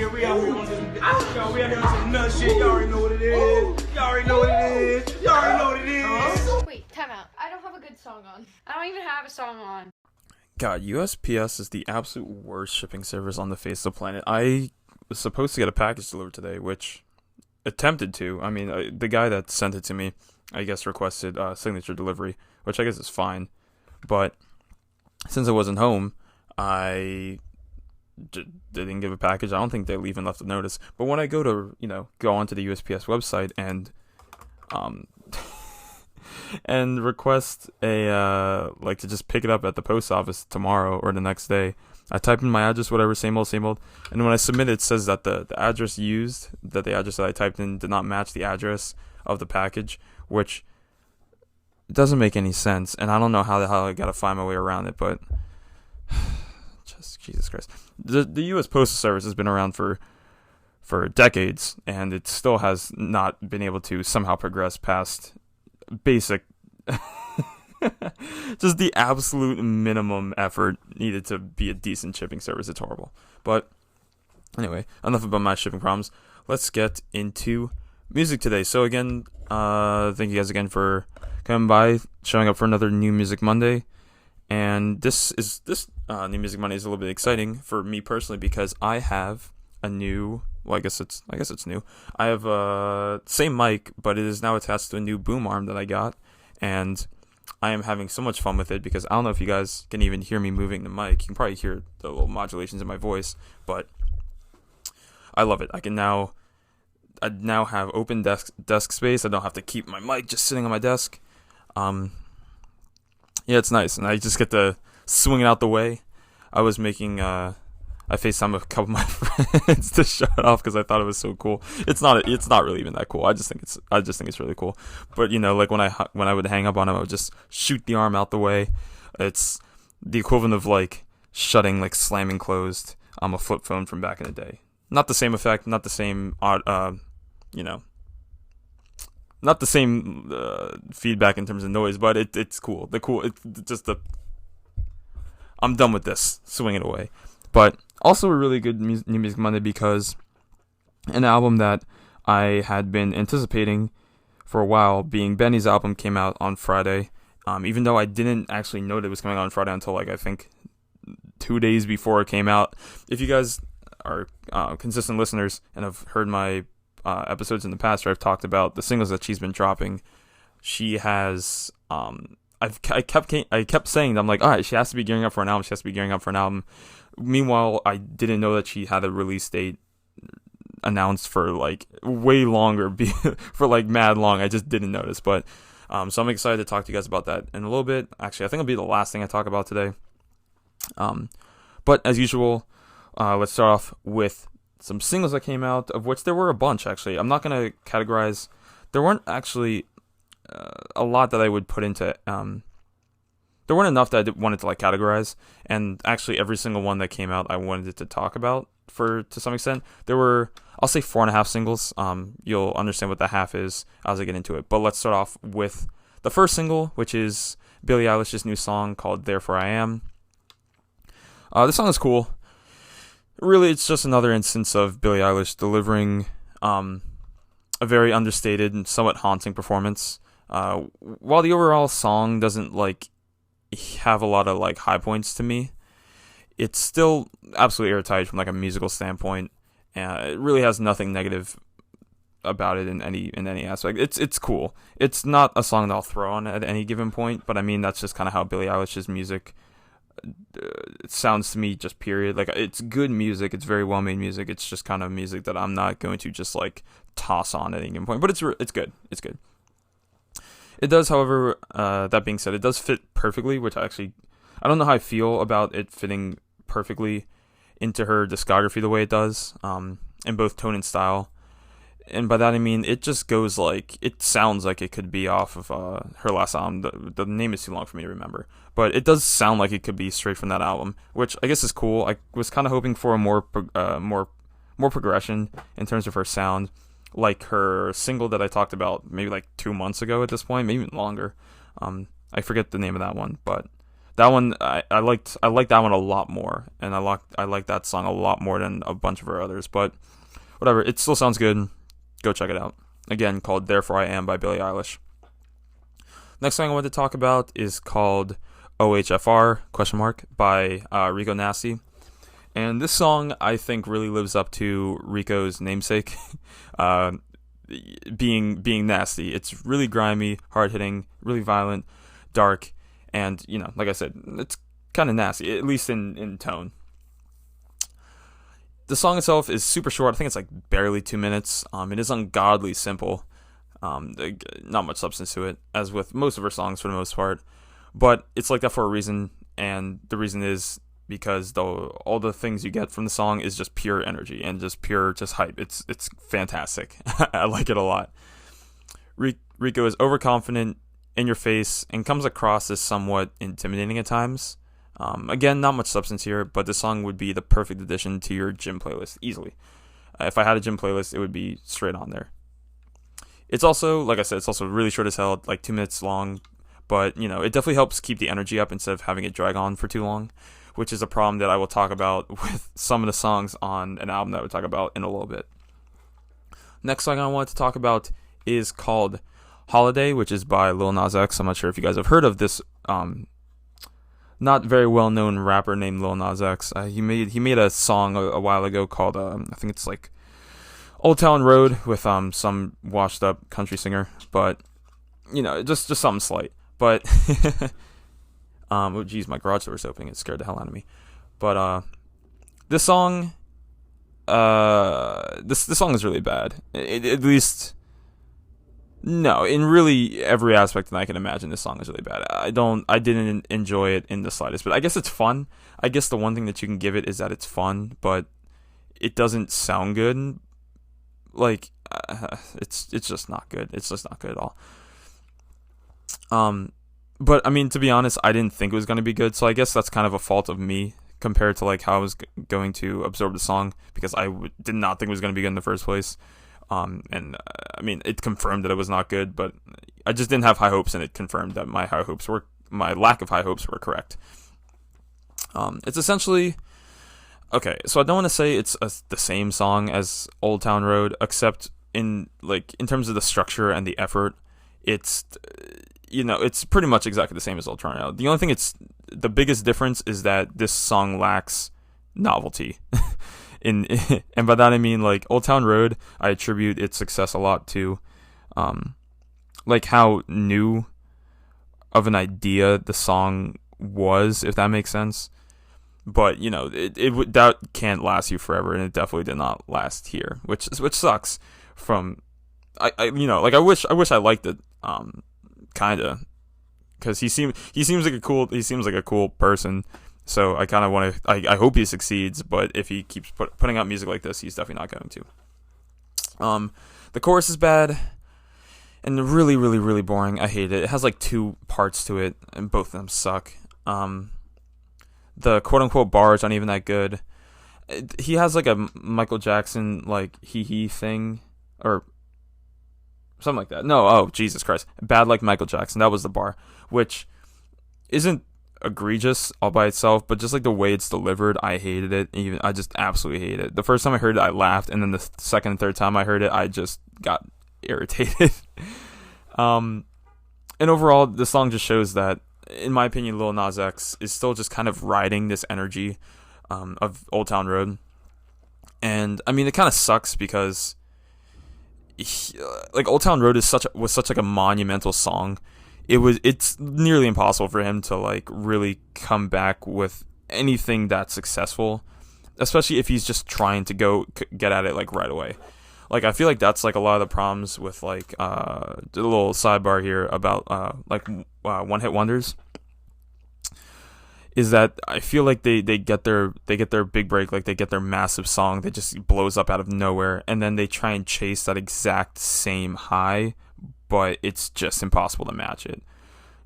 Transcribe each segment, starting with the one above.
here. We out here on this. Y'all, we out here on some nut shit. Y'all already know what it is. Y'all already know what it is. Y'all already know what it is. Wait, time out. I don't have a good song on. I don't even have a song on. God, USPS is the absolute worst shipping service on the face of the planet. I was supposed to get a package delivered today, which attempted to. I mean, the guy that sent it to me, I guess, requested signature delivery, which I guess is fine. But since I wasn't home, I didn't give a package. I don't think they even left a notice. But when I go to, go onto the USPS website and and request a to just pick it up at the post office tomorrow or the next day, I type in my address, whatever, same old, and when I submit it says that the address used, that the address that I typed in did not match the address of the package, which doesn't make any sense, and I don't know how the hell I gotta find my way around it, but just Jesus Christ. The U.S. Postal Service has been around for decades, and it still has not been able to somehow progress past basic just the absolute minimum effort needed to be a decent shipping service. It's horrible. But anyway, enough about my shipping problems. Let's get into music today. So again, thank you guys again for coming by, showing up for another New Music Monday. And this New Music Monday is a little bit exciting for me personally because I have a new, I guess it's new. I have same mic, but it is now attached to a new boom arm that I got, and I am having so much fun with it because I don't know if you guys can even hear me moving the mic. You can probably hear the little modulations in my voice, but I love it. I now have open desk space. I don't have to keep my mic just sitting on my desk. Yeah, it's nice, and I just get to swing it out the way. I was making I FaceTimed a couple of my friends to show it off because I thought it was so cool. It's not really even that cool. I just think it's really cool. But like when I would hang up on him, I would just shoot the arm out the way. It's the equivalent of shutting, slamming closed a flip phone from back in the day. Not the same effect, not the same not the same feedback in terms of noise, but it's cool. I'm done with this. Swing it away. But also a really good New Music Monday because an album that I had been anticipating for a while, being BENEE's album, came out on Friday. Even though I didn't actually know that it was coming out on Friday until I think 2 days before it came out. If you guys are consistent listeners and have heard my episodes in the past where I've talked about the singles that she's been dropping, she has I kept saying that I'm like, all right, she has to be gearing up for an album. Meanwhile, I didn't know that she had a release date announced for way longer, for mad long. I just didn't notice. But so I'm excited to talk to you guys about that in a little bit. Actually, I think it'll be the last thing I talk about today. But as usual, let's start off with some singles that came out, of which there were a bunch. Actually, I'm not gonna categorize. There weren't actually a lot that I would put into. There weren't enough that I wanted to categorize, and actually every single one that came out I wanted to talk about to some extent. There were, I'll say, 4.5 singles. You'll understand what the half is as I get into it. But let's start off with the first single, which is Billie Eilish's new song called Therefore I Am. This song is cool. Really, it's just another instance of Billie Eilish delivering a very understated and somewhat haunting performance. While the overall song doesn't have a lot of high points to me, it's still absolutely airtight from a musical standpoint. It really has nothing negative about it in any aspect. It's cool. It's not a song that I'll throw on at any given point, but I mean that's just kind of how Billie Eilish's music it sounds to me, just period. It's good music. It's very well made music. It's just kind of music that I'm not going to just toss on at any given point. But it's good. It's good. It does, however, that being said, it does fit perfectly, which I don't know how I feel about it fitting perfectly into her discography the way it does, in both tone and style. And by that I mean, it just goes it sounds like it could be off of her last album. The name is too long for me to remember. But it does sound like it could be straight from that album, which I guess is cool. I was kind of hoping for a more progression in terms of her sound. Like her single that I talked about maybe 2 months ago at this point, maybe even longer. I forget the name of that one, but That one I liked that one a lot more, and I like that song a lot more than a bunch of her others. But whatever, it still sounds good. Go check it out. Again, called "Therefore I Am" by Billie Eilish. Next song I want to talk about is called OHFR by Rico Nasty. And this song, I think, really lives up to Rico's namesake, being nasty. It's really grimy, hard-hitting, really violent, dark, and, you know, like I said, it's kind of nasty, at least in tone. The song itself is super short. I think it's like barely 2 minutes. It is ungodly simple. Not much substance to it, as with most of her songs for the most part. But it's like that for a reason, and the reason is because all the things you get from the song is just pure energy and just pure hype. It's fantastic. I like it a lot. Rico is overconfident, in your face, and comes across as somewhat intimidating at times. Again, not much substance here, but the song would be the perfect addition to your gym playlist, easily. If I had a gym playlist, it would be straight on there. It's also, like I said, it's also really short as hell, like 2 minutes long, but, you know, it definitely helps keep the energy up instead of having it drag on for too long, which is a problem that I will talk about with some of the songs on an album that we'll talk about in a little bit. Next song I want to talk about is called Holiday, which is by Lil Nas X. I'm not sure if you guys have heard of this not very well-known rapper named Lil Nas X. He made a song a while ago called, I think it's like Old Town Road with some washed-up country singer, but, you know, just something slight. But, oh geez, my garage door was opening. It scared the hell out of me. But, this song, this song is really bad. At least, no, in really every aspect that I can imagine, this song is really bad. I didn't enjoy it in the slightest, but I guess it's fun. I guess the one thing that you can give it is that it's fun, but it doesn't sound good. Like, it's just not good. It's just not good at all. But I mean, to be honest, I didn't think it was going to be good, so I guess that's kind of a fault of me compared to like how I was going to absorb the song, because I did not think it was going to be good in the first place. And I mean, it confirmed that it was not good, but I just didn't have high hopes, and it confirmed that my lack of high hopes were correct. It's essentially, okay, so I don't want to say it's the same song as Old Town Road, except in terms of the structure and the effort, it's, you know, it's pretty much exactly the same as Old Town Road. The only thing the biggest difference is that this song lacks novelty. And by that I mean, like, Old Town Road, I attribute its success a lot to, like, how new of an idea the song was, if that makes sense. But, you know, that can't last you forever, and it definitely did not last here, which sucks. I wish I liked it, kinda, because he seems like a cool person. So I kind of want to. I hope he succeeds, but if he keeps putting out music like this, he's definitely not going to. The chorus is bad and really, really, really boring. I hate it. It has like 2 parts to it, and both of them suck. The quote unquote bars aren't even that good. He has like a Michael Jackson like hee thing or something like that. No, oh Jesus Christ, bad like Michael Jackson. That was the bar, which isn't egregious all by itself, but just like the way it's delivered, I hated it. I just absolutely hate it. The first time I heard it, I laughed, and then the second and third time I heard it, I just got irritated. And overall, the song just shows that, in my opinion, Lil Nas X is still just kind of riding this energy of Old Town Road. And I mean, it kind of sucks because Old Town Road was such like a monumental song. It's nearly impossible for him to like really come back with anything that's successful, especially if he's just trying to go get at it like right away. Like, I feel like that's like a lot of the problems with like a little sidebar here about one hit wonders, is that I feel like they get their big break, like they get their massive song that just blows up out of nowhere, and then they try and chase that exact same high, but it's just impossible to match it.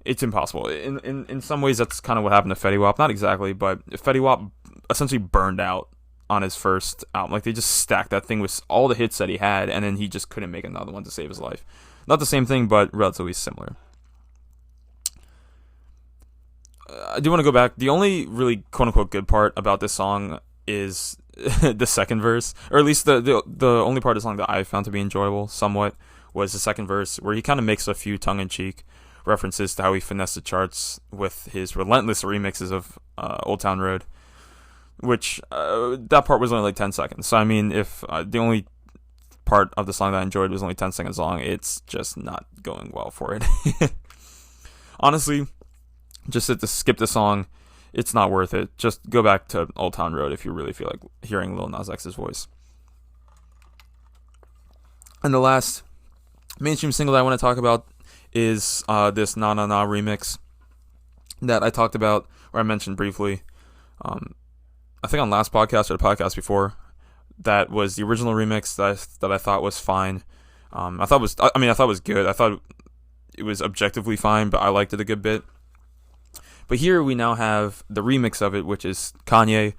It's impossible. In some ways, that's kind of what happened to Fetty Wap. Not exactly, but Fetty Wap essentially burned out on his first album. Like, they just stacked that thing with all the hits that he had, and then he just couldn't make another one to save his life. Not the same thing, but relatively similar. I do want to go back. The only really quote-unquote good part about this song is the second verse, or at least the only part of the song that I found to be enjoyable somewhat was the second verse, where he kind of makes a few tongue-in-cheek references to how he finessed the charts with his relentless remixes of Old Town Road, which that part was only like 10 seconds. So I mean, if the only part of the song that I enjoyed was only 10 seconds long, it's just not going well for it. Honestly, just to skip the song, it's not worth it. Just go back to Old Town Road if you really feel like hearing Lil Nas X's voice. And the last mainstream single that I want to talk about is this Na Na Na remix that I talked about, or I mentioned briefly. I think on last podcast or the podcast before. That was the original remix that I thought was fine. I thought it was good. I thought it was objectively fine, but I liked it a good bit. But here we now have the remix of it, which is Kanye,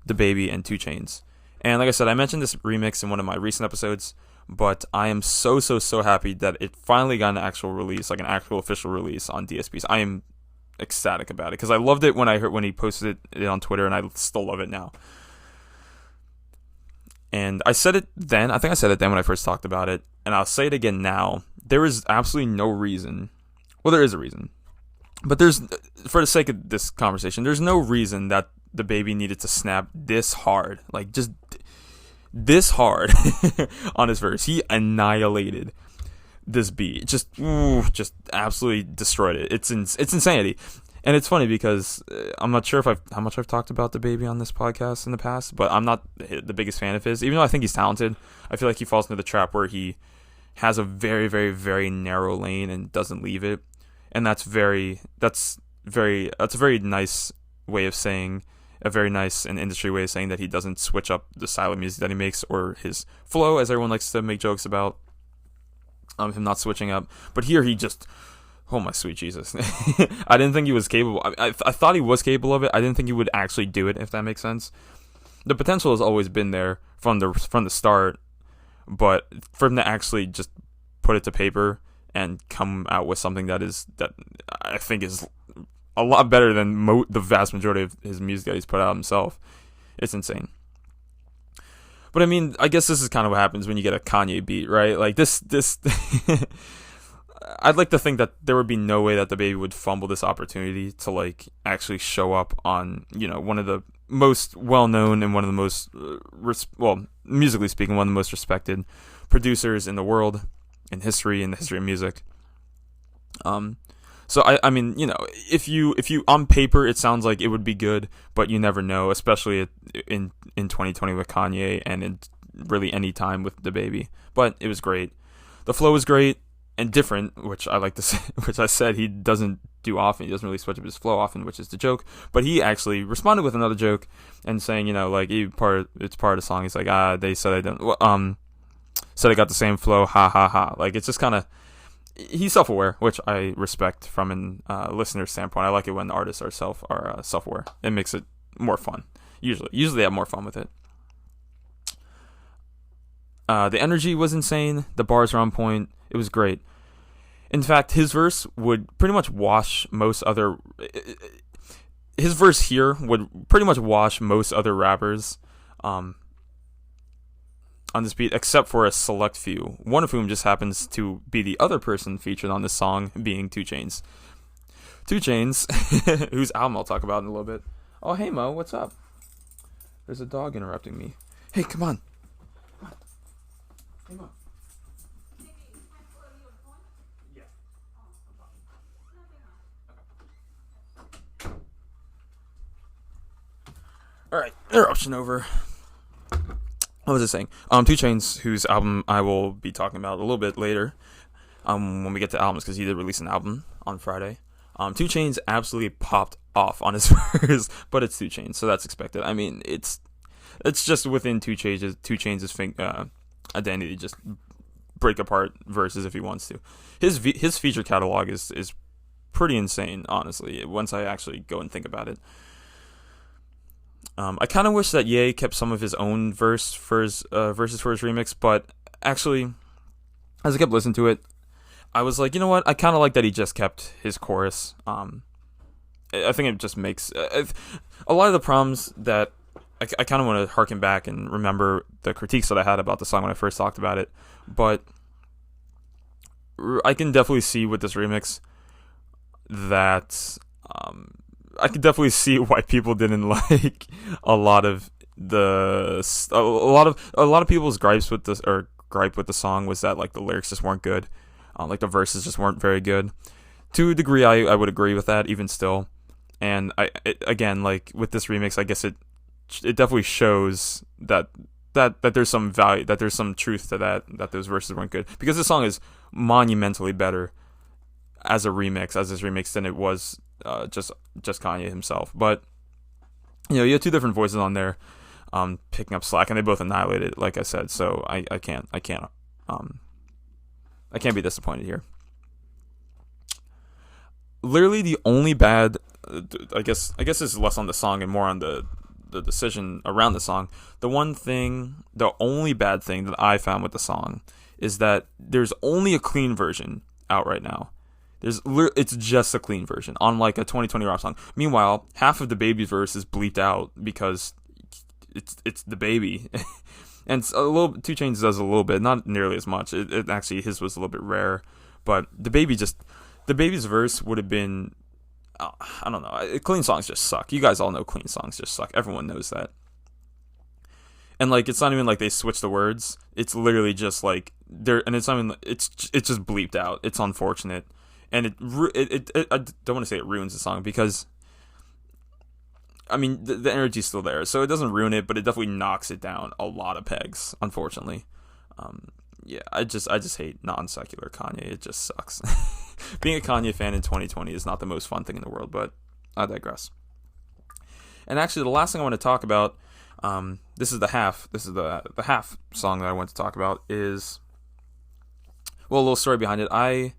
DaBaby, and 2 Chainz. And like I said, I mentioned this remix in one of my recent episodes, but I am so happy that it finally got an actual release, like an actual official release on DSPs. I am ecstatic about it because I loved it when he posted it on Twitter, and I still love it now. And I said it then. I think I said it then when I first talked about it, and I'll say it again now. There is absolutely no reason. Well, there is a reason, but for the sake of this conversation, there's no reason that DaBaby needed to snap this hard, like just this hard on his verse. He annihilated this beat, just absolutely destroyed it. It's insanity. And it's funny because I'm not sure how much I've talked about DaBaby on this podcast in the past, but I'm not the biggest fan of his. Even though I think he's talented, I feel like he falls into the trap where he has a very, very, very narrow lane and doesn't leave it. And that's a very nice way of saying, a very nice and industry way of saying that he doesn't switch up the style of music that he makes or his flow, as everyone likes to make jokes about him not switching up. But here he just... Oh my sweet Jesus. I didn't think he was capable. I thought he was capable of it. I didn't think he would actually do it, if that makes sense. The potential has always been there from the start, but for him to actually just put it to paper and come out with something that I think is a lot better than the vast majority of his music that he's put out himself, it's insane. But I mean, I guess this is kind of what happens when you get a Kanye beat, right? Like this I'd like to think that there would be no way that DaBaby would fumble this opportunity to like actually show up on, one of the most well-known and one of the most, musically speaking, one of the most respected producers in the world, in the history of music. So I mean, if you on paper it sounds like it would be good, but you never know, especially in 2020 with Kanye and in really any time with DaBaby. But it was great. The flow was great. And different, which I like to say, which I said he doesn't do often. He doesn't really switch up his flow often, which is the joke. But he actually responded with another joke and saying, it's part of the song. He's like, they said I don't, said I got the same flow, ha ha ha. Like it's just kind of, he's self-aware, which I respect from a listener's standpoint. I like it when artists are self-aware. It makes it more fun. Usually they have more fun with it. The energy was insane. The bars are on point. It was great. In fact, his verse would pretty much wash most other... His verse here would pretty much wash most other rappers on this beat, except for a select few, one of whom just happens to be the other person featured on this song, being 2 Chainz. 2 Chainz, whose album I'll talk about in a little bit. Oh, hey, Mo, what's up? There's a dog interrupting me. Hey, come on. Hey, Mo. Alright, interruption over. What was I saying? 2 Chainz, whose album I will be talking about a little bit later, when we get to albums, because he did release an album on Friday. 2 Chainz absolutely popped off on his verse, but it's 2 Chainz, so that's expected. I mean, it's just within 2 Chainz's identity to just break apart verses if he wants to. His feature catalog is pretty insane, honestly, once I actually go and think about it. I kind of wish that Ye kept some of his own verses for his remix, but actually, as I kept listening to it, I was like, you know what? I kind of like that he just kept his chorus. I think it just makes a lot of the problems that I kind of want to harken back and remember the critiques that I had about the song when I first talked about it, but I can definitely see with this remix that I can definitely see why people didn't like a lot of people's gripes with this, or gripe with the song, was that like the lyrics just weren't good, like the verses just weren't very good. To a degree, I would agree with that even still, and again, like with this remix, I guess it definitely shows that there's some value, that there's some truth to that those verses weren't good, because this song is monumentally better as this remix than it was just Kanye himself. But you have two different voices on there picking up slack, and they both annihilated it, like I said. So I can't be disappointed here. Literally the only bad, I guess this is less on the song and more on the decision around the song. The only bad thing that I found with the song is that there's only a clean version out right now. It's just a clean version on like a 2020 rap song. Meanwhile, half of the baby verse is bleeped out because it's the baby. And a little 2 Chainz does a little bit, not nearly as much. It actually, his was a little bit rare, but the baby's verse would have been, I don't know. Clean songs just suck. You guys all know clean songs just suck. Everyone knows that. And like, it's not even like they switch the words. It's literally just like it's not even, it's just bleeped out. It's unfortunate, and I don't want to say it ruins the song, because I mean the energy's still there, so it doesn't ruin it, but it definitely knocks it down a lot of pegs, unfortunately. Yeah, I just hate non-secular Kanye. It just sucks. Being a Kanye fan in 2020 is not the most fun thing in the world, but I digress. And actually, the last thing I want to talk about, this is the half song that I want to talk about, is, well, a little story behind it. I'm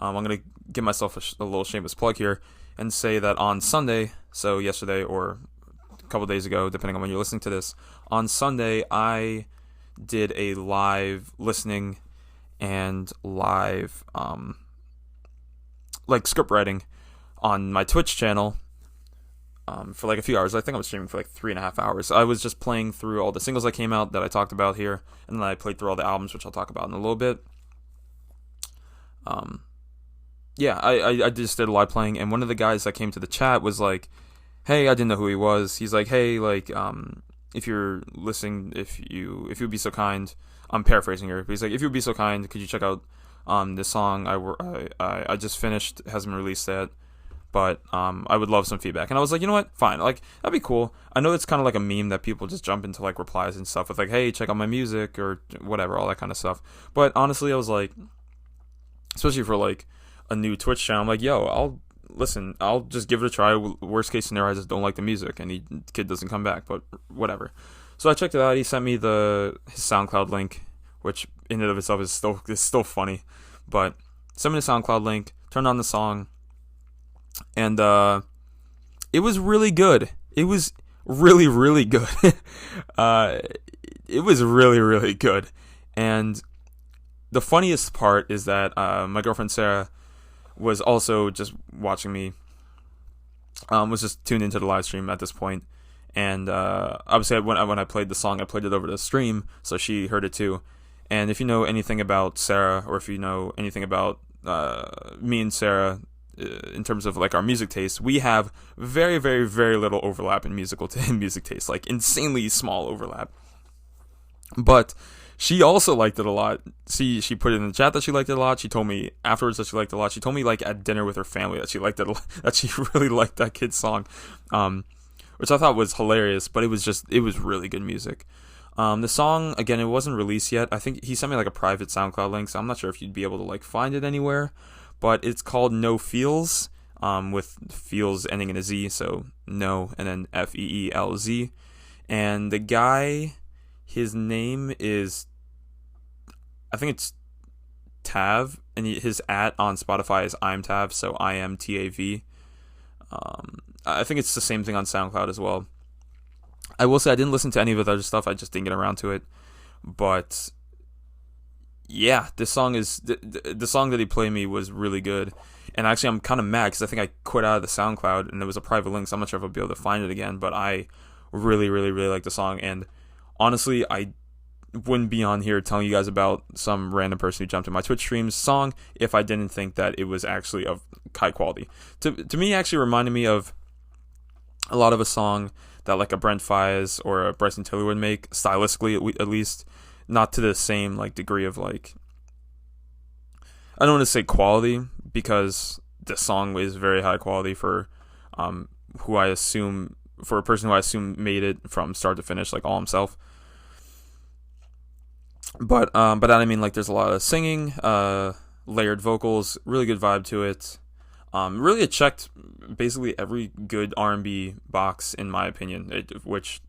going to give myself a little shameless plug here and say that on Sunday, so yesterday or a couple days ago, depending on when you're listening to this, on Sunday, I did a live listening and live like script writing on my Twitch channel for like a few hours. I think I was streaming for like 3.5 hours. I was just playing through all the singles that came out that I talked about here, and then I played through all the albums, which I'll talk about in a little bit. Yeah, I just did a live playing, and one of the guys that came to the chat was like, hey, I didn't know who he was. He's like, hey, like, if you're listening, if you'd be so kind, I'm paraphrasing here, but he's like, if you'd be so kind, could you check out this song I just finished, it hasn't been released yet, but I would love some feedback. And I was like, you know what, fine, like, that'd be cool. I know it's kind of like a meme that people just jump into like replies and stuff with like, hey, check out my music or whatever, all that kind of stuff. But honestly, I was like, especially for like a new Twitch channel, I'm like, yo, I'll just give it a try. Worst case scenario, I just don't like the music and the kid doesn't come back, but whatever. So I checked it out. He sent me his SoundCloud link, which in and of itself is still funny, but sent me the SoundCloud link, turned on the song, and it was really good. It was really, really good. It was really, really good. And the funniest part is that my girlfriend Sarah was also just watching me, was just tuned into the live stream at this point. And obviously when I played the song, I played it over the stream, so she heard it too. And if you know anything about Sarah, or if you know anything about me and Sarah in terms of like our music taste, we have very, very, very little overlap in music taste, like insanely small overlap. But she also liked it a lot. She put it in the chat that she liked it a lot. She told me afterwards that she liked it a lot. She told me like at dinner with her family that she liked it, that she really liked that kid's song, which I thought was hilarious. But it was really good music. The song, again, it wasn't released yet. I think he sent me like a private SoundCloud link, so I'm not sure if you'd be able to like find it anywhere. But it's called No Feels, with feels ending in a Z, so no and then FEELZ. And the guy, his name is, I think it's Tav, and his @ on Spotify is I'm Tav, so IMTAV. I think it's the same thing on SoundCloud as well. I will say I didn't listen to any of his other stuff. I just didn't get around to it. But yeah, this song is the song that he played me was really good. And actually, I'm kind of mad because I think I quit out of the SoundCloud, and it was a private link, so I'm not sure if I'll be able to find it again. But I really, really, really like the song, and honestly, I wouldn't be on here telling you guys about some random person who jumped in my Twitch stream's song if I didn't think that it was actually of high quality. To me, it actually reminded me of a lot of a song that like a Brent Faiyaz or a Bryson Tiller would make, stylistically at least, not to the same like degree of like, I don't want to say quality, because the song is very high quality for who I assume, for a person who I assume made it from start to finish, like all himself. But I mean, like, there's a lot of singing, layered vocals, really good vibe to it. Really, it checked basically every good R&B box in my opinion. Which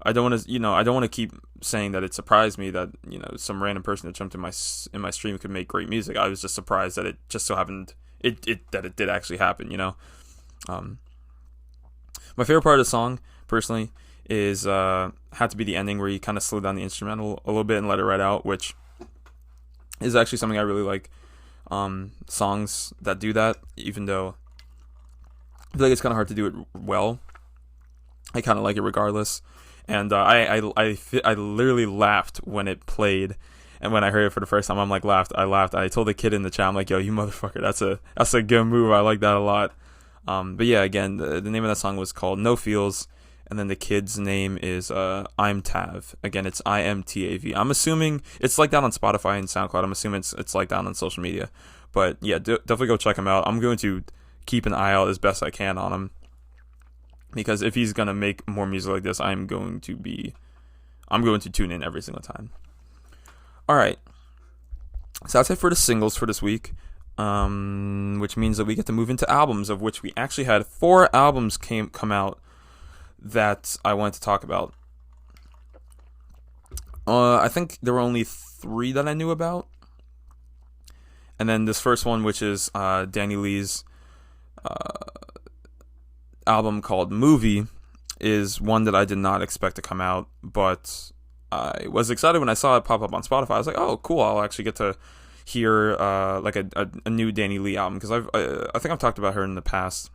I don't want to keep saying that it surprised me that some random person that jumped in my stream could make great music. I was just surprised that it just so happened that it did actually happen. My favorite part of the song, personally, is had to be the ending where you kind of slow down the instrumental a little bit and let it ride out, which is actually something I really like. Songs that do that, even though I feel like it's kind of hard to do it well, I kind of like it regardless. And I literally laughed when it played, and when I heard it for the first time, I laughed. I told the kid in the chat, I'm like, yo, you motherfucker, that's a good move. I like that a lot. But yeah, again, the name of that song was called No Feels, and then the kid's name is I'm Tav. Again, it's IMTAV. I'm assuming it's like that on Spotify and SoundCloud. I'm assuming it's like that on social media. But yeah, definitely go check him out. I'm going to keep an eye out as best I can on him, because if he's gonna make more music like this, I'm going to tune in every single time. All right, so that's it for the singles for this week. Which means that we get to move into albums, of which we actually had 4 albums come out that I wanted to talk about. I think there were only 3 that I knew about, and then this first one, which is DaniLeigh's album called Movie, is one that I did not expect to come out, but I was excited when I saw it pop up on Spotify. I was like, oh, cool, I'll actually get to hear like a new DaniLeigh album, because I think I've talked about her in the past,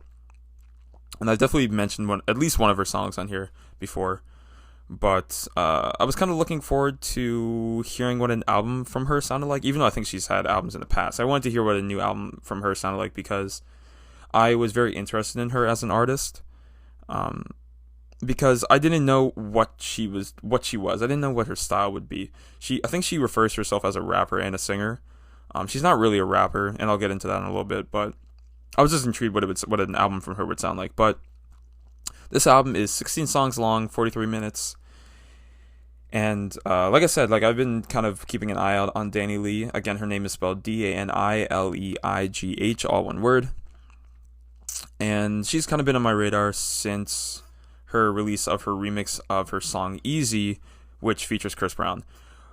and I've definitely mentioned at least one of her songs on here before. But I was kind of looking forward to hearing what an album from her sounded like, even though I think she's had albums in the past. I wanted to hear what a new album from her sounded like because I was very interested in her as an artist. Because I didn't know what she was. I didn't know what her style would be. I think she refers to herself as a rapper and a singer. She's not really a rapper, and I'll get into that in a little bit. But I was just intrigued what an album from her would sound like. But this album is 16 songs long, 43 minutes. And like I said, I've been kind of keeping an eye out on DaniLeigh. Again, her name is spelled DaniLeigh, all one word. And she's kind of been on my radar since her release of her remix of her song Easy, which features Chris Brown,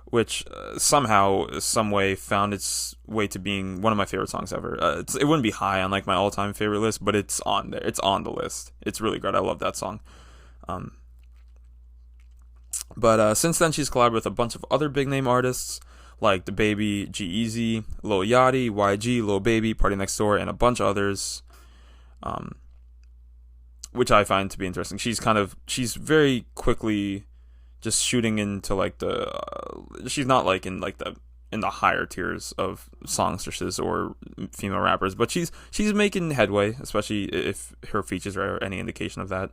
which somehow, some way, found its way to being one of my favorite songs ever. It wouldn't be high on my all-time favorite list, but it's on there. It's on the list. It's really good. I love that song. But since then, she's collaborated with a bunch of other big-name artists like DaBaby, G-Eazy, Lil Yachty, YG, Lil Baby, Party Next Door, and a bunch of others. Which I find to be interesting. She's very quickly just shooting into she's not in the higher tiers of songstresses or female rappers, but she's making headway, especially if her features are any indication of that.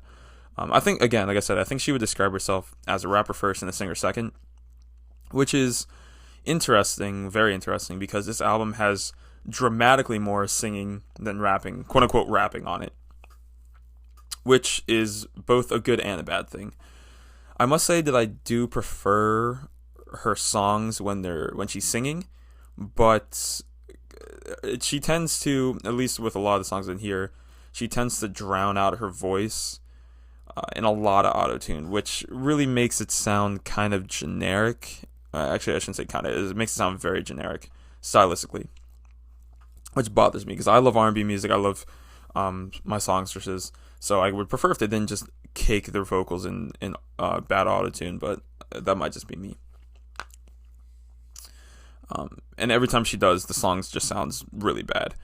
I think, again, like I said, I think she would describe herself as a rapper first and a singer second, which is interesting, very interesting, because this album has dramatically more singing than rapping, quote-unquote rapping on it, which is both a good and a bad thing. I must say that I do prefer her songs when she's singing, but she tends to, at least with a lot of the songs in here, she tends to drown out her voice in a lot of auto-tune, which really makes it sound kind of generic. Actually, I shouldn't say kind of. It makes it sound very generic, stylistically, which bothers me, because I love R&B music. I love my songstresses, so I would prefer if they didn't just cake their vocals in bad auto-tune, but that might just be me. And every time she does, the songs just sounds really bad.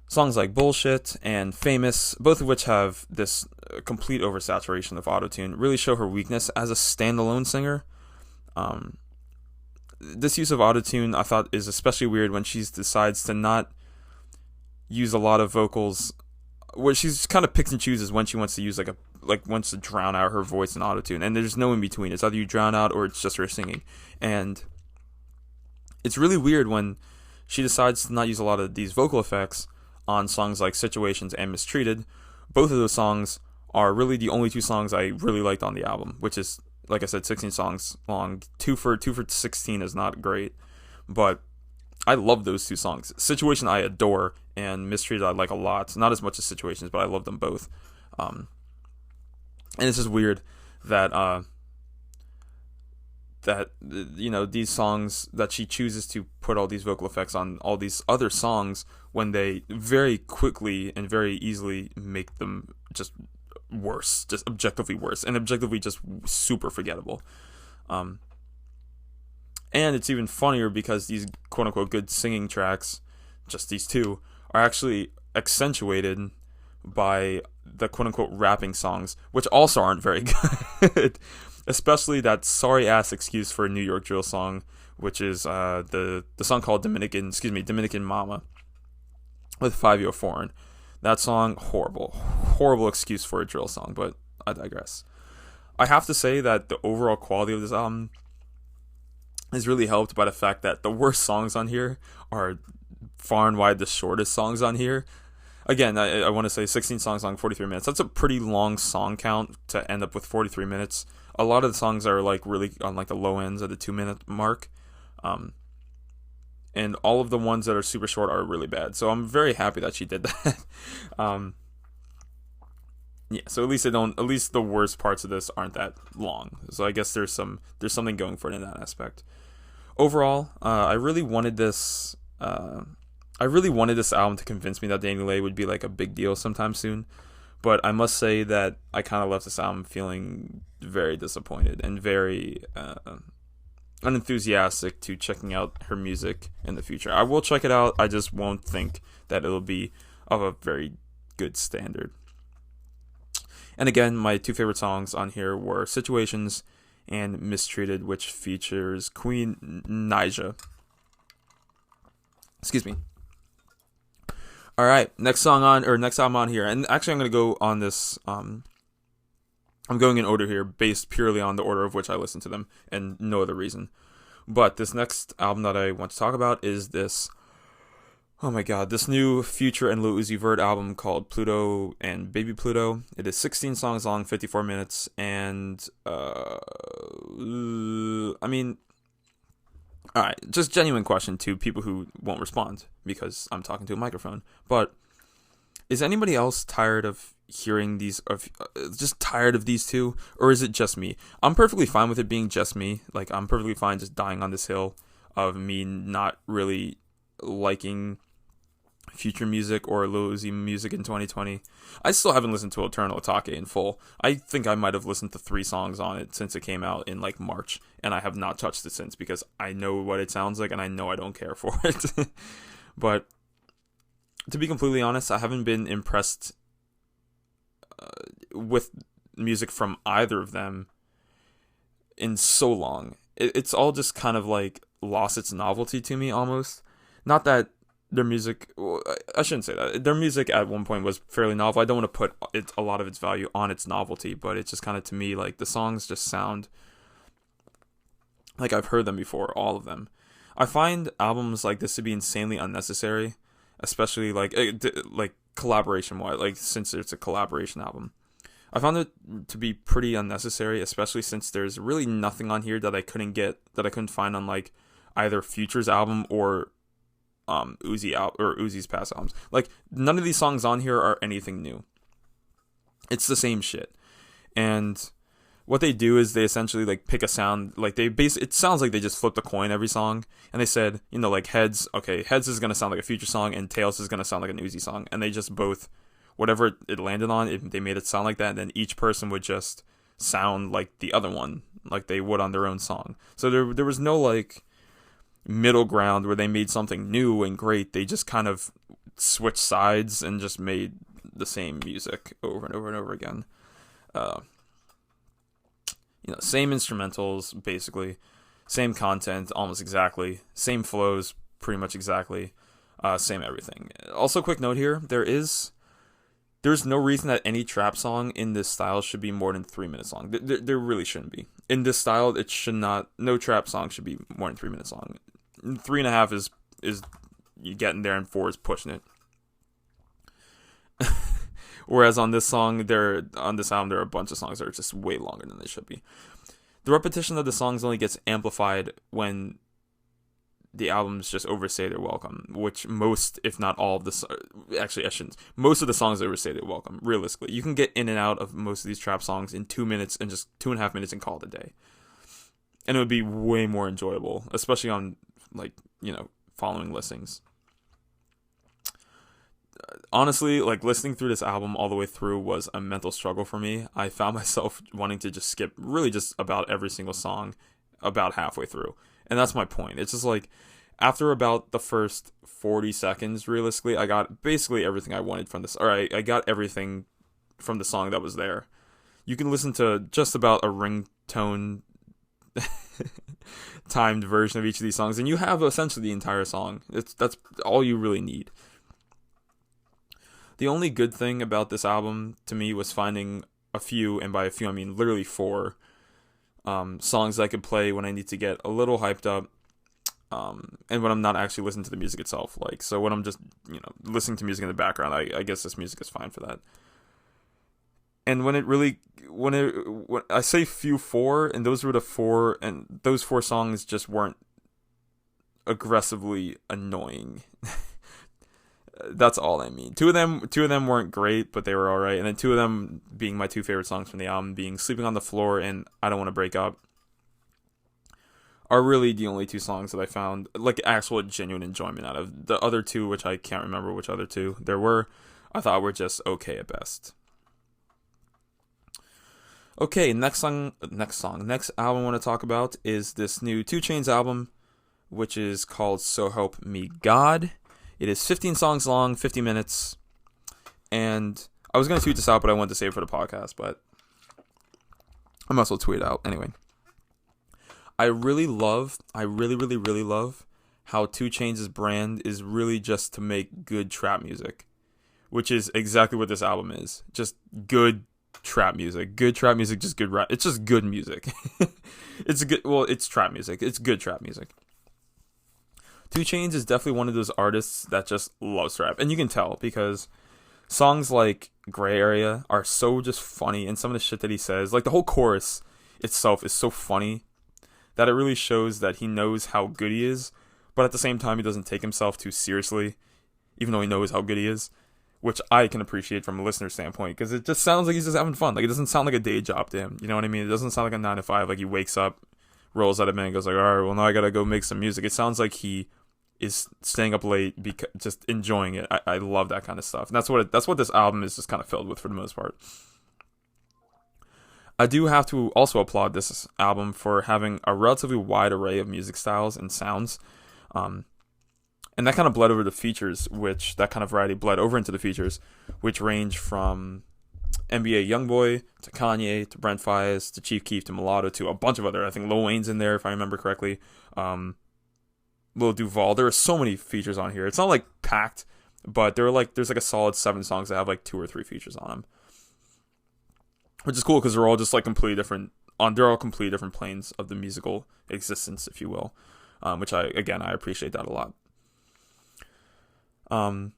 songs like Bullshit and Famous, both of which have this complete oversaturation of autotune, really show her weakness as a standalone singer. This use of autotune I thought is especially weird when she decides to not use a lot of vocals, where she's kind of picks and chooses when she wants to use wants to drown out her voice in autotune, and there's no in between. It's either you drown out or it's just her singing. And it's really weird when she decides to not use a lot of these vocal effects on songs like Situations and Mistreated. Both of those songs are really the only two songs I really liked on the album, which is, like I said, 16 songs long. 2 for 16 is not great, but I love those two songs. Situation I adore, and Mistreated I like a lot. Not as much as Situations, but I love them both. And it's just weird that these songs, that she chooses to put all these vocal effects on all these other songs when they very quickly and very easily make them just worse, just objectively worse, and objectively just super forgettable. And it's even funnier because these quote-unquote good singing tracks, just these two, are actually accentuated by the quote-unquote rapping songs, which also aren't very good. Especially that sorry-ass excuse for a New York drill song, which is the song called Dominican Mama, with 5 Foreign. That song, horrible excuse for a drill song, but I digress. I have to say that the overall quality of this album is really helped by the fact that the worst songs on here are far and wide the shortest songs on here. Again, I want to say 16 songs long, 43 minutes. That's a pretty long song count to end up with 43 minutes. A lot of the songs are really on the low ends of the 2-minute mark. And all of the ones that are super short are really bad. So I'm very happy that she did that. So at least the worst parts of this aren't that long. So I guess there's something going for it in that aspect. Overall, I really wanted this album to convince me that DaniLeigh would be a big deal sometime soon. But I must say that I kind of left this album feeling very disappointed and very unenthusiastic to checking out her music in the future. I will check it out. I just won't think that it'll be of a very good standard. And again, my two favorite songs on here were Situations and Mistreated, which features Queen Naija. Excuse me. All right, next album on here, and actually I'm going to go on this. I'm going in order here, based purely on the order of which I listen to them, and no other reason. But this next album that I want to talk about is this. Oh my God, this new Future and Lil Vert album called Pluto and Baby Pluto. It is 16 songs long, 54 minutes, and alright, just genuine question to people who won't respond because I'm talking to a microphone. But is anybody else tired of hearing just tired of these two, or is it just me? I'm perfectly fine with it being just me. I'm perfectly fine just dying on this hill of me not really liking Future music or Lil Uzi music in 2020. I still haven't listened to Eternal Atake in full. I think I might have listened to 3 songs on it since it came out in March, and I have not touched it since because I know what it sounds like and I know I don't care for it. But to be completely honest, I haven't been impressed with music from either of them in so long. It's all just kind of lost its novelty to me almost. Not that their music, I shouldn't say that. Their music at one point was fairly novel. I don't want to put a lot of its value on its novelty, but it's just kind of, to me, the songs just sound like I've heard them before, all of them. I find albums like this to be insanely unnecessary, especially collaboration-wise, since it's a collaboration album. I found it to be pretty unnecessary, especially since there's really nothing on here that I couldn't find on either Future's album or Uzi's past albums. None of these songs on here are anything new. It's the same shit. And what they do is they essentially pick a sound, it sounds like they just flipped a coin every song, and they said, Heads is gonna sound like a Future song, and Tails is gonna sound like an Uzi song, and they just both, whatever it landed on, they made it sound like that, and then each person would just sound like the other one, like they would on their own song. So there was no middle ground where they made something new and great. They just kind of switched sides and just made the same music over and over and over again. Same instrumentals, basically. Same content, almost exactly. Same flows, pretty much exactly. Same everything. Also, quick note here, there's no reason that any trap song in this style should be more than 3 minutes long. There really shouldn't be. In this style, it should not, no trap song should be more than 3 minutes long. 3.5 is you getting there, and 4 is pushing it. Whereas on this album, there are a bunch of songs that are just way longer than they should be. The repetition of the songs only gets amplified when the albums just overstay their welcome, which most, if not all of most of the songs overstay their welcome, realistically. You can get in and out of most of these trap songs in 2 minutes and just 2.5 minutes and call it a day. And it would be way more enjoyable, especially on, following listings. Honestly, listening through this album all the way through was a mental struggle for me. I found myself wanting to just skip really just about every single song about halfway through. And that's my point. It's just after about the first 40 seconds, realistically, I got basically everything I wanted from this. I got everything from the song that was there. You can listen to just about a ringtone timed version of each of these songs, and you have essentially the entire song. That's all you really need. The only good thing about this album to me was finding a few, and by a few I mean literally 4 songs that I could play when I need to get a little hyped up, and when I'm not actually listening to the music itself. So when I'm just listening to music in the background, I guess this music is fine for that. And when I say few 4, and those were the 4, and those 4 songs just weren't aggressively annoying. That's all I mean. Two of them weren't great, but they were all right. And then 2 of them being my 2 favorite songs from the album, being "Sleeping on the Floor" and "I Don't Want to Break Up," are really the only 2 songs that I found actual genuine enjoyment out of. The other 2, which I can't remember which other 2 there were, I thought were just okay at best. Okay, next album I want to talk about is this new 2 Chainz album, which is called "So Help Me God." It is 15 songs long, 50 minutes, and I was going to tweet this out, but I wanted to save it for the podcast, but I might as well tweet it out anyway. I really, really love how 2 Chainz' brand is really just to make good trap music, which is exactly what this album is. Just good trap music. Good trap music, just good rap. It's just good music. It's trap music. It's good trap music. 2 Chainz is definitely one of those artists that just loves rap. And you can tell because songs like "Gray Area" are so just funny, and some of the shit that he says, the whole chorus itself is so funny that it really shows that he knows how good he is, but at the same time he doesn't take himself too seriously, even though he knows how good he is, which I can appreciate from a listener standpoint, because it just sounds like he's just having fun. It doesn't sound like a day job to him, you know what I mean? It doesn't sound like a 9 to 5, he wakes up, rolls out of bed and goes all right, well now I gotta go make some music. It sounds like he is staying up late, just enjoying it. I love that kind of stuff, and that's what this album is just kind of filled with for the most part. I do have to also applaud this album for having a relatively wide array of music styles and sounds, and that kind of bled over the features, that kind of variety bled over into the features, which range from NBA YoungBoy to Kanye to Brent Faiyaz to Chief Keef to Mulatto to a bunch of other. I think Lil Wayne's in there if I remember correctly. Lil Duval. There are so many features on here. It's not packed, but there's a solid 7 songs that have 2 or 3 features on them, which is cool because they're all just completely different. They're all completely different planes of the musical existence, if you will, which I appreciate that a lot. There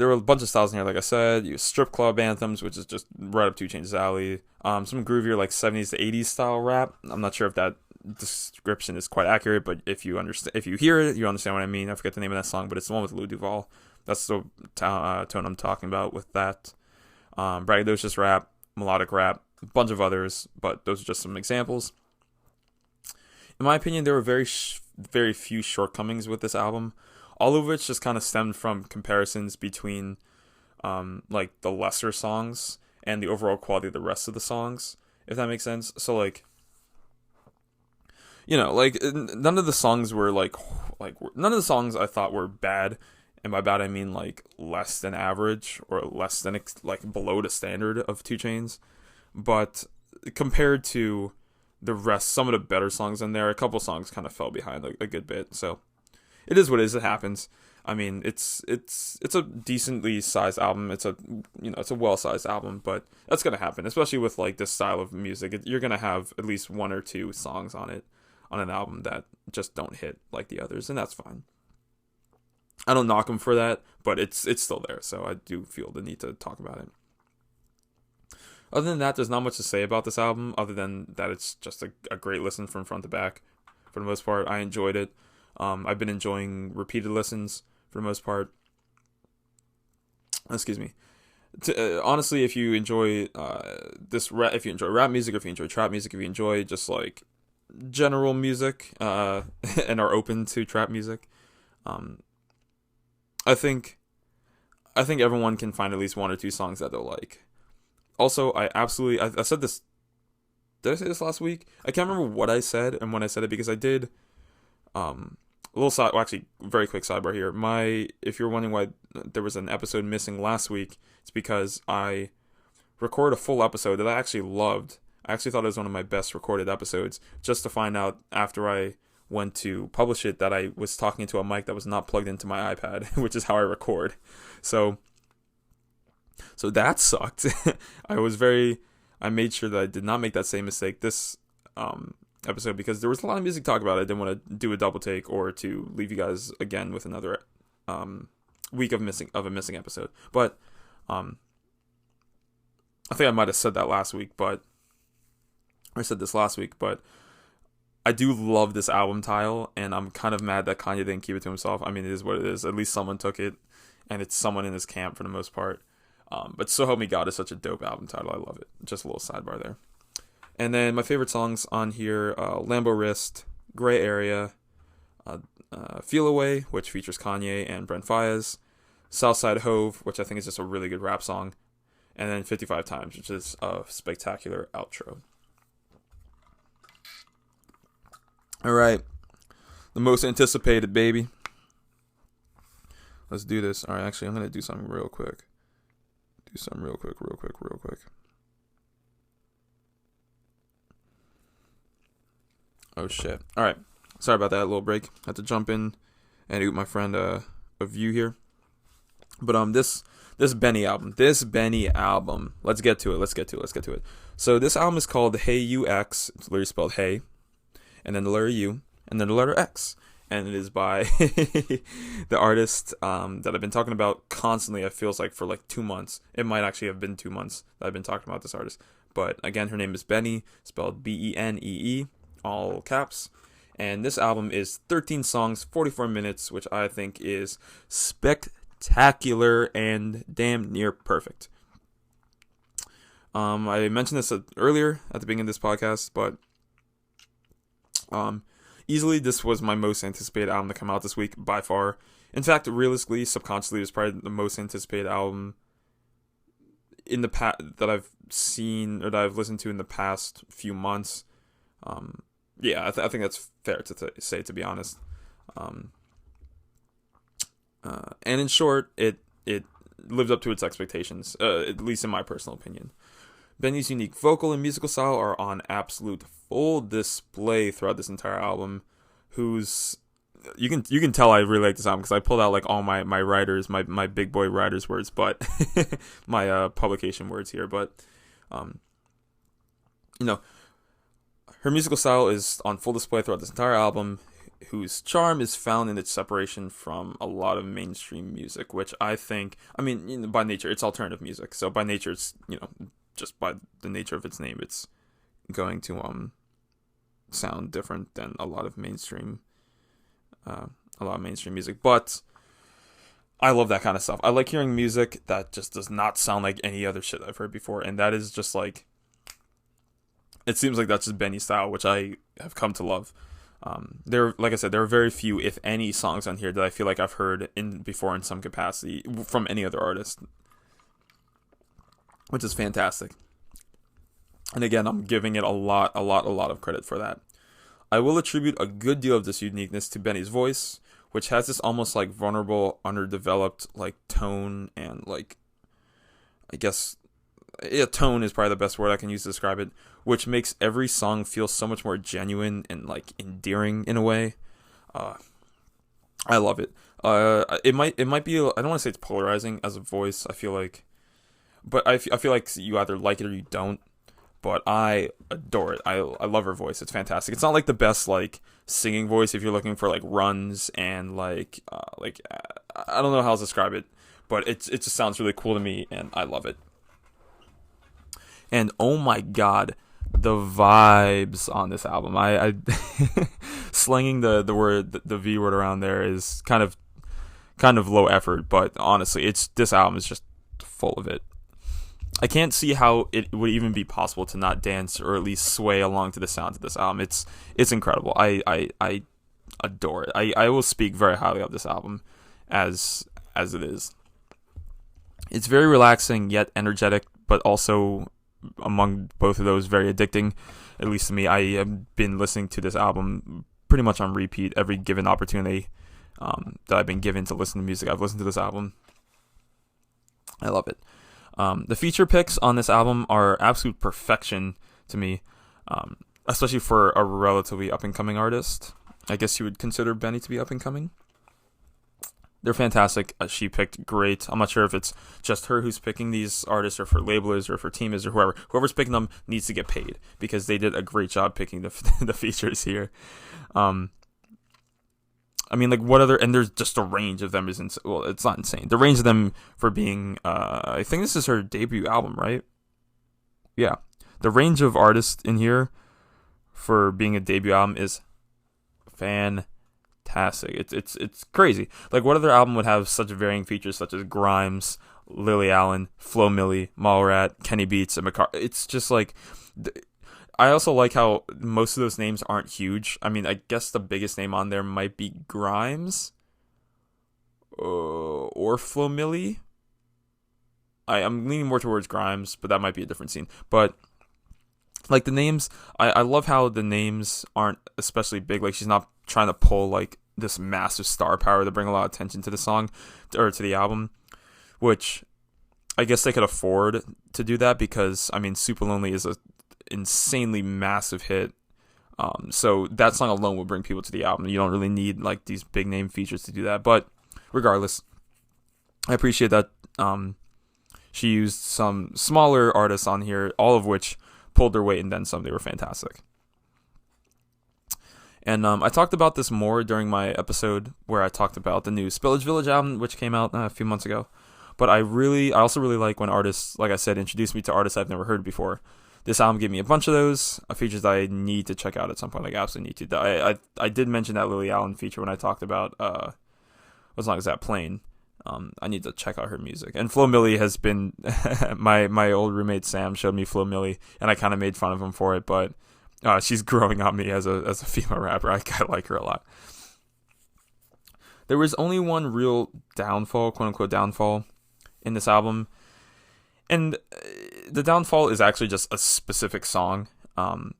were a bunch of styles in here, like I said. You strip club anthems, which is just right up 2 Chainz' alley. Some groovier 70s to 80s style rap. I'm not sure if that description is quite accurate, but if you hear it, you understand what I mean. I forget the name of that song, but it's the one with Lil Duval. That's the tone I'm talking about with that. Braggadocious rap, melodic rap, a bunch of others, but those are just some examples. In my opinion, there were very few shortcomings with this album, all of which just kind of stemmed from comparisons between the lesser songs and the overall quality of the rest of the songs, if that makes sense. So none of the songs were none of the songs I thought were bad, and by bad I mean like less than average or less than like below the standard of 2 Chainz. But compared to the rest, some of the better songs in there, a couple songs kind of fell behind a good bit. So it is what it is. It happens. I mean, it's a decently sized album. It's a well sized album, but that's gonna happen, especially with like this style of music. You're gonna have at least 1 or 2 songs on an album that just don't hit like the others, and that's fine. I don't knock him for that, but it's still there, so I do feel the need to talk about it. Other than that, there's not much to say about this album, other than that it's just a great listen from front to back. For the most part, I enjoyed it. I've been enjoying repeated listens for the most part. Excuse me. Honestly, if you enjoy if you enjoy rap music, if you enjoy trap music, if you enjoy just like general music, and are open to trap music, I think everyone can find at least 1 or 2 songs that they'll like. Also, I said this. Did I say this last week? I can't remember what I said and when I said it, because I did. Very quick sidebar here. If you're wondering why there was an episode missing last week, it's because I recorded a full episode that I actually loved. I actually thought it was one of my best recorded episodes, just to find out after I went to publish it that I was talking into a mic that was not plugged into my iPad, which is how I record. So that sucked. I made sure that I did not make that same mistake this episode, because there was a lot of music to talk about. I didn't want to do a double take or to leave you guys again with another week of a missing episode. But I think I might have said that last week, but I said this last week, but I do love this album title, and I'm kind of mad that Kanye didn't keep it to himself. I mean, it is what it is. At least someone took it, and it's someone in his camp for the most part. But So Help Me God is such a dope album title. I love it. Just a little sidebar there. And then my favorite songs on here, Lambo Wrist, Gray Area, Feel Away, which features Kanye and Brent Faiyaz, Southside Hove, which I think is just a really good rap song, and then 55 Times, which is a spectacular outro. All right, the most anticipated, baby. Let's do this. All right, actually, I'm going to do something real quick. Real quick. Oh, shit. All right. Sorry about that little break. I had to jump in and oot my friend a view here. But this BENEE album. Let's get to it. So this album is called Hey You X. It's literally spelled Hey, and then the letter U, and then the letter X. And it is by the artist that I've been talking about constantly, it feels like, for like 2 months. It might actually have been 2 months that I've been talking about this artist. But again, her name is BENEE, spelled BENEE, all caps. And this album is 13 songs, 44 minutes, which I think is spectacular and damn near perfect. I mentioned this earlier at the beginning of this podcast, but easily this was my most anticipated album to come out this week by far. In fact, realistically, subconsciously, it was probably the most anticipated album in the that I've seen or that I've listened to in the past few months. I think that's fair to say, to be honest. And in short, it lived up to its expectations, at least in my personal opinion. BENEE's unique vocal and musical style are on absolute full display throughout this entire album. You can tell I really like this album because I pulled out like all my writers, my big boy writers words, but my publication words here. But her musical style is on full display throughout this entire album, whose charm is found in its separation from a lot of mainstream music, which I think, by nature, it's alternative music. So by nature, it's, just by the nature of its name, it's going to sound different than a lot of mainstream music. But I love that kind of stuff. I like hearing music that just does not sound like any other shit I've heard before, and that is just like, it seems like that's just BENEE style, which I have come to love. Like I said, there are very few, if any, songs on here that I feel like I've heard before in some capacity from any other artist, which is fantastic. And again, I'm giving it a lot of credit for that. I will attribute a good deal of this uniqueness to BENEE's voice, which has this almost like vulnerable, underdeveloped like tone, and like, I guess, tone is probably the best word I can use to describe it, which makes every song feel so much more genuine and like endearing in a way. I love it. It might be, I don't want to say it's polarizing as a voice, I feel like, but I feel like you either like it or you don't. But I adore it. I love her voice. It's fantastic. It's not like the best like singing voice if you're looking for like runs and like I don't know how to describe it, but it just sounds really cool to me, and I love it. And oh my god, the vibes on this album. I slinging the word, the V word around there is kind of low effort, but honestly, this album is just full of it. I can't see how it would even be possible to not dance or at least sway along to the sounds of this album. It's incredible. I adore it. I will speak very highly of this album as it is. It's very relaxing yet energetic, but also among both of those very addicting, at least to me. I have been listening to this album pretty much on repeat every given opportunity that I've been given to listen to music. I've listened to this album. I love it. The feature picks on this album are absolute perfection to me, especially for a relatively up-and-coming artist. I guess you would consider BENEE to be up-and-coming. They're fantastic. She picked great. I'm not sure if it's just her who's picking these artists, or for labelers, or for team is, or whoever. Whoever's picking them needs to get paid, because they did a great job picking the features here. I mean, like, what other, and there's just a range of them is insane. Well, it's not insane. The range of them for being, I think this is her debut album, right? Yeah. The range of artists in here for being a debut album is fantastic. It's crazy. Like, what other album would have such varying features such as Grimes, Lily Allen, Flo Milli, Mallrat, Kenny Beats, and McCar? It's just like, I also like how most of those names aren't huge. I mean, I guess the biggest name on there might be Grimes or Flo Milli. I'm leaning more towards Grimes, but that might be a different scene. But like the names, I love how the names aren't especially big. Like, she's not trying to pull like this massive star power to bring a lot of attention to the song or to the album, which I guess they could afford to do that, because I mean, Super Lonely is a insanely massive hit, so that song alone will bring people to the album. You don't really need like these big name features to do that, but regardless, I appreciate that she used some smaller artists on here, all of which pulled their weight and then some. They were fantastic. And I talked about this more during my episode where I talked about the new Spillage Village album, which came out a few months ago. But I also really like when artists, like I said, introduce me to artists I've never heard before. This album gave me a bunch of those features that I need to check out at some point. Like, absolutely need to. I did mention that Lily Allen feature when I talked about what song is that, Plane. I need to check out her music. And Flo Milli has been my old roommate Sam showed me Flo Milli, and I kind of made fun of him for it, but she's growing on me as a female rapper. I like her a lot. There was only one real downfall, quote unquote downfall, in this album. And the downfall is actually just a specific song. The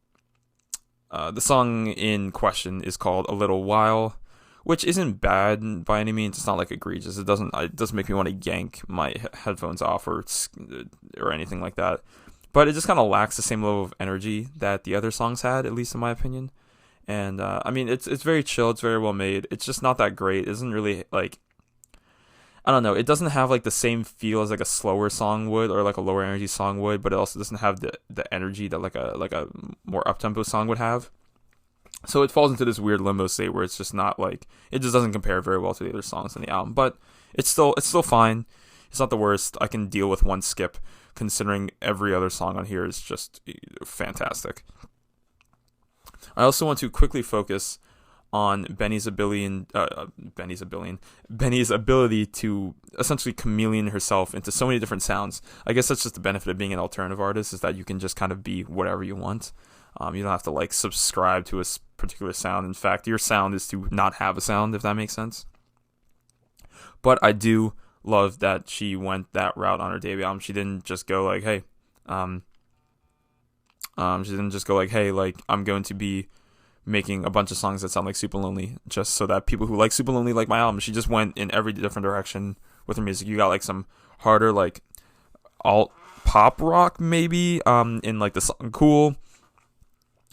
song in question is called A Little While, which isn't bad by any means. It's not like egregious. It doesn't make me want to yank my headphones off or anything like that. But it just kind of lacks the same level of energy that the other songs had, at least in my opinion. And I mean, it's very chill. It's very well made. It's just not that great. It isn't really like, I don't know, it doesn't have like the same feel as like a slower song would, or like a lower energy song would, but it also doesn't have the energy that like a more up-tempo song would have. So it falls into this weird limbo state where it's just not like, it just doesn't compare very well to the other songs in the album, but it's still fine. It's not the worst. I can deal with one skip, considering every other song on here is just fantastic. I also want to quickly focus on BENEE's ability to essentially chameleon herself into so many different sounds. I guess that's just the benefit of being an alternative artist, is that you can just kind of be whatever you want. You don't have to like subscribe to a particular sound. In fact, your sound is to not have a sound, if that makes sense. But I do love that she went that route on her debut album. She didn't just go like, hey, like, I'm going to be making a bunch of songs that sound like Super Lonely, just so that people who like Super Lonely like my album. She just went in every different direction with her music. You got like some harder like alt pop rock maybe in like the song Cool.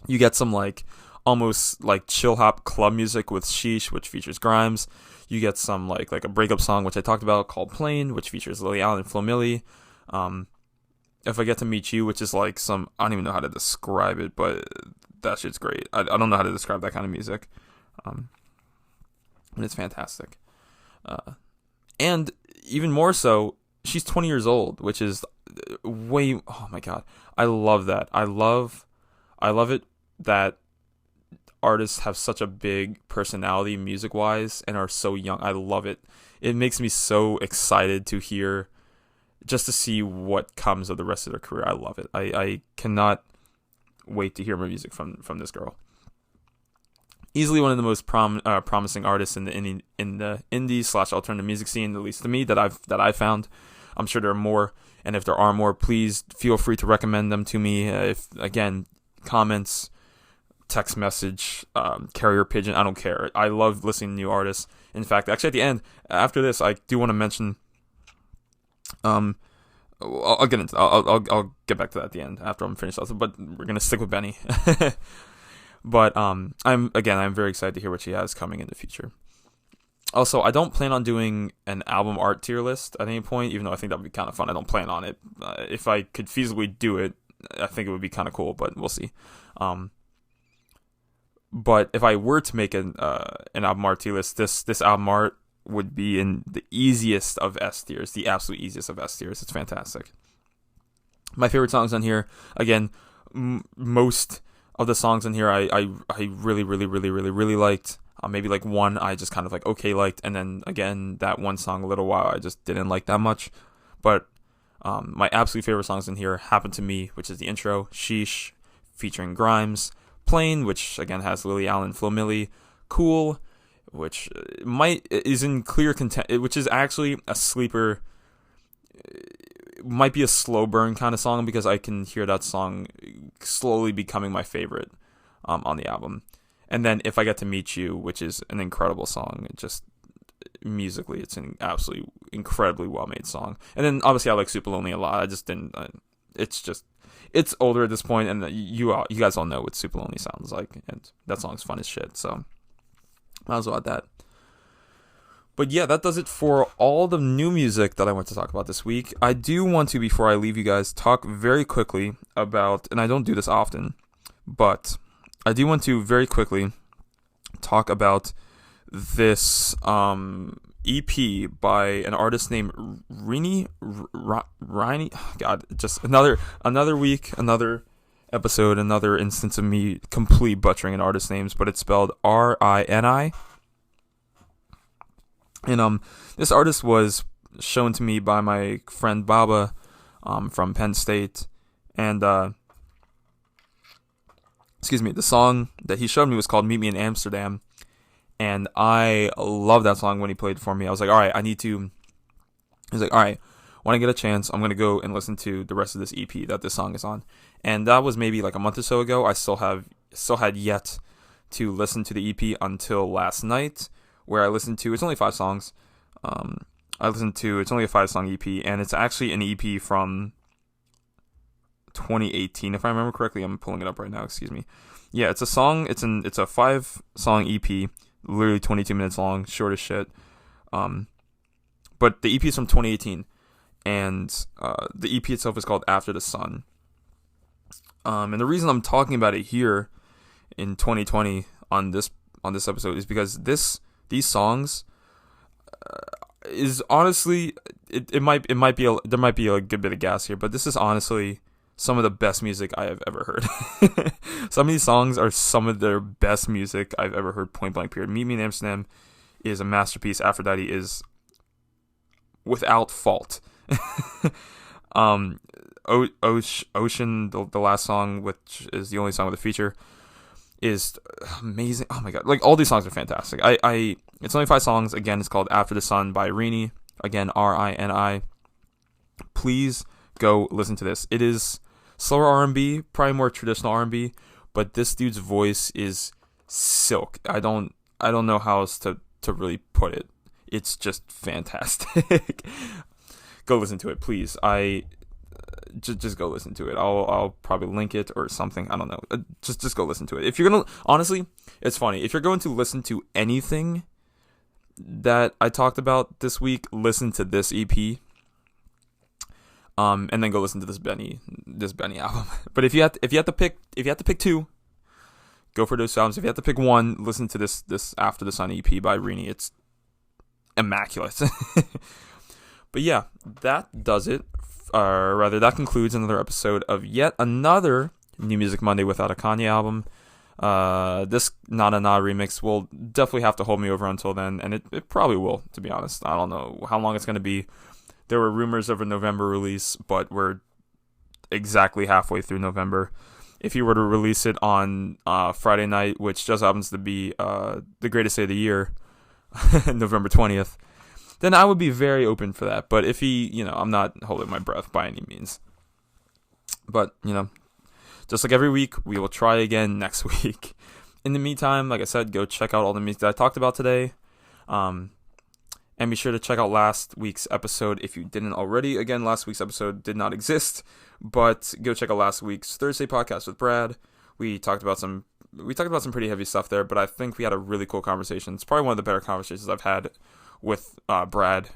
You get some like almost like chill hop club music with Sheesh, which features Grimes. You get some like a breakup song, which I talked about, called Plain, which features Lily Allen and Flo Milli. If I Get to Meet You, which is like some, I don't even know how to describe it, but that shit's great. I don't know how to describe that kind of music. And it's fantastic. And even more so, she's 20 years old, which is way, oh my God. I love that. I love it that artists have such a big personality music-wise and are so young. I love it. It makes me so excited to hear, just to see what comes of the rest of their career. I love it. I cannot wait to hear more music from this girl. Easily one of the most promising artists in the indie / alternative music scene, at least to me, that I've found. I'm sure there are more, and if there are more, please feel free to recommend them to me. If again, comments, text message, carrier pigeon, I don't care. I love listening to new artists. In fact, actually at the end, after this, I do want to mention, I'll get into, I'll get back to that at the end after I'm finished also, but we're going to stick with BENEE. But, I'm very excited to hear what she has coming in the future. Also, I don't plan on doing an album art tier list at any point, even though I think that would be kind of fun. I don't plan on it. If I could feasibly do it, I think it would be kind of cool, but we'll see. But if I were to make an album art tier list, this album art would be in the easiest of S tiers, the absolute easiest of S tiers. It's fantastic. My favorite songs on here, again, most of the songs in here I really liked. Maybe like one I just kind of like okay liked, and then again that one song, A Little While, I just didn't like that much. But my absolute favorite songs in here, Happen to Me, which is the intro, Sheesh featuring Grimes, Plain, which again has Lily Allen, Flo Milli, Cool, which is in clear content, which is actually a sleeper. Might be a slow burn kind of song, because I can hear that song slowly becoming my favorite on the album. And then If I Get to Meet You, which is an incredible song. It just musically, it's an absolutely incredibly well made song. And then obviously I like Super Lonely a lot. I just didn't. It's older at this point, and you guys all know what Super Lonely sounds like, and that song's fun as shit. So might as well add that. But yeah, that does it for all the new music that I want to talk about this week. I do want to, before I leave you guys, talk very quickly about, and I don't do this often, but I do want to very quickly talk about this EP by an artist named RINI. God, just another week, another episode, another instance of me completely butchering an artist's names, but it's spelled RINI. And this artist was shown to me by my friend Baba from Penn State, and the song that he showed me was called Meet Me in Amsterdam, and I love that song. When he played it for me, I was like, all right, he's like, all right, when I get a chance, I'm going to go and listen to the rest of this EP that this song is on. And that was maybe like a month or so ago. I still had yet to listen to the EP until last night, where I listened to, it's only 5 songs. It's only a 5-song EP, and it's actually an EP from 2018, if I remember correctly. I'm pulling it up right now, excuse me. Yeah, it's a 5-song EP, literally 22 minutes long, short as shit. But the EP is from 2018, and the EP itself is called After the Sun. And the reason I'm talking about it here in 2020 on this episode is because these songs is honestly, there might be a good bit of gas here, but this is honestly some of the best music I have ever heard. Some of these songs are some of the best music I've ever heard, point blank period. Meet Me in Amsterdam is a masterpiece. Aphrodite is without fault. Ocean, the last song, which is the only song with a feature, is amazing. Oh my god, like all these songs are fantastic. It's only 5 songs. Again, it's called After the Sun by RINI. Again, RINI. Please go listen to this. It is slower R&B, probably more traditional R&B, but this dude's voice is silk. I don't know how else to really put it. It's just fantastic. Go listen to it, please. Just go listen to it. I'll probably link it or something. I don't know. Just go listen to it. If you're gonna, honestly, it's funny. If you're going to listen to anything that I talked about this week, listen to this EP. And then go listen to this BENEE album. But if you have to pick two, go for those albums. If you have to pick one, listen to this After the Sun EP by RINI. It's immaculate. But yeah, that does it. Or rather, that concludes another episode of yet another New Music Monday without a Kanye album. This Na Na Na remix will definitely have to hold me over until then, and it probably will, to be honest. I don't know how long it's going to be. There were rumors of a November release, but we're exactly halfway through November. If you were to release it on Friday night, which just happens to be the greatest day of the year, November 20th, then I would be very open for that. But if I'm not holding my breath by any means. But, just like every week, we will try again next week. In the meantime, like I said, go check out all the music that I talked about today. And be sure to check out last week's episode if you didn't already. Again, last week's episode did not exist, but go check out last week's Thursday podcast with Brad. We talked about some pretty heavy stuff there, but I think we had a really cool conversation. It's probably one of the better conversations I've had with Brad,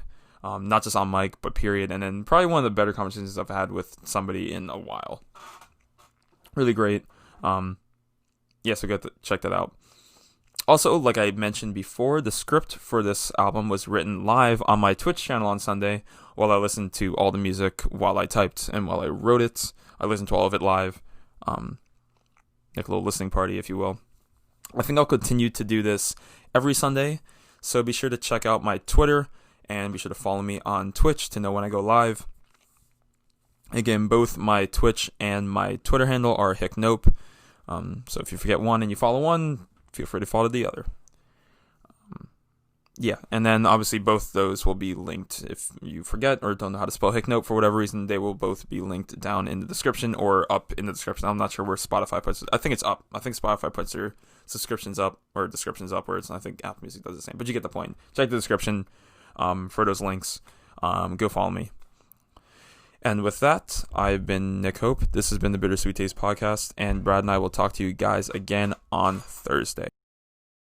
not just on mic, but period. And then probably one of the better conversations I've had with somebody in a while. Really great. So go check that out. Also, like I mentioned before, the script for this album was written live on my Twitch channel on Sunday while I listened to all the music while I typed and while I wrote it. I listened to all of it live, like a little listening party, if you will. I think I'll continue to do this every Sunday, so be sure to check out my Twitter and be sure to follow me on Twitch to know when I go live. Again, both my Twitch and my Twitter handle are HickNope. So if you forget one and you follow one, feel free to follow the other. And then obviously both those will be linked. If you forget or don't know how to spell HickNope for whatever reason, they will both be linked down in the description or up in the description. I'm not sure where Spotify puts it. I think it's up. I think Spotify puts their subscriptions up or descriptions upwards, and I think Apple Music does the same. But you get the point. Check the description for those links. Go follow me. And with that, I've been Nick Hope. This has been the Bittersweet Taste Podcast, and Brad and I will talk to you guys again on Thursday.